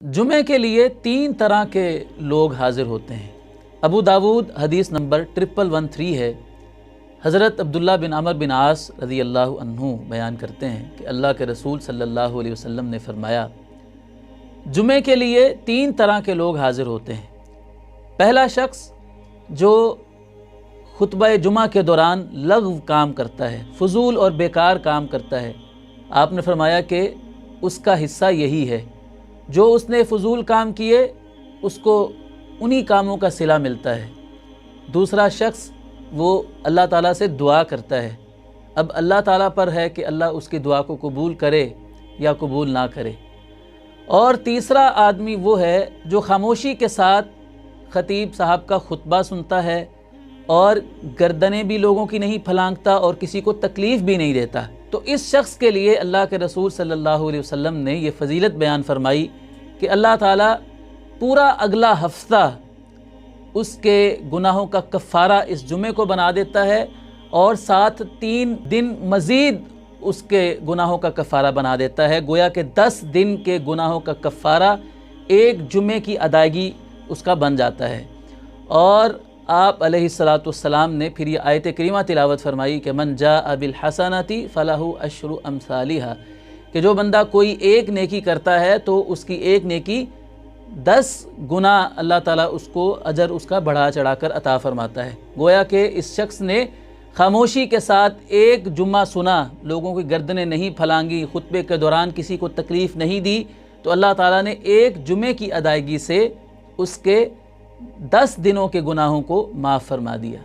جمعے کے لیے 3 طرح کے لوگ حاضر ہوتے ہیں۔ ابو داود حدیث نمبر 1113 ہے۔ حضرت عبداللہ بن عمر بن عاص رضی اللہ عنہ بیان کرتے ہیں کہ اللہ کے رسول صلی اللہ علیہ وسلم نے فرمایا، جمعے کے لیے 3 طرح کے لوگ حاضر ہوتے ہیں۔ پہلا شخص جو خطبہ جمعہ کے دوران لغو کام کرتا ہے، فضول اور بیکار کام کرتا ہے، آپ نے فرمایا کہ اس کا حصہ یہی ہے، جو اس نے فضول کام کیے اس کو انہی کاموں کا صلہ ملتا ہے۔ دوسرا شخص وہ اللہ تعالیٰ سے دعا کرتا ہے، اب اللہ تعالیٰ پر ہے کہ اللہ اس کی دعا کو قبول کرے یا قبول نہ کرے۔ اور تیسرا آدمی وہ ہے جو خاموشی کے ساتھ خطیب صاحب کا خطبہ سنتا ہے اور گردنیں بھی لوگوں کی نہیں پھلانگتا اور کسی کو تکلیف بھی نہیں دیتا۔ تو اس شخص کے لیے اللہ کے رسول صلی اللہ علیہ وسلم نے یہ فضیلت بیان فرمائی کہ اللہ تعالیٰ پورا اگلا ہفتہ اس کے گناہوں کا کفارہ اس جمعے کو بنا دیتا ہے اور ساتھ 3 دن مزید اس کے گناہوں کا کفارہ بنا دیتا ہے، گویا کہ 10 دن کے گناہوں کا کفارہ ایک جمعے کی ادائیگی اس کا بن جاتا ہے۔ اور آپ علیہ السلام نے پھر یہ آیت کریمہ تلاوت فرمائی کہ من جاء بالحسنۃ فلہ عشر امثالھا، کہ جو بندہ کوئی ایک نیکی کرتا ہے تو اس کی ایک نیکی 10 گنا اللہ تعالیٰ اس کو اجر اس کا بڑھا چڑھا کر عطا فرماتا ہے۔ گویا کہ اس شخص نے خاموشی کے ساتھ ایک جمعہ سنا، لوگوں کی گردنیں نہیں پھلانگی، خطبے کے دوران کسی کو تکلیف نہیں دی، تو اللہ تعالیٰ نے ایک جمعے کی ادائیگی سے اس کے 10 دنوں کے گناہوں کو معاف فرما دیا۔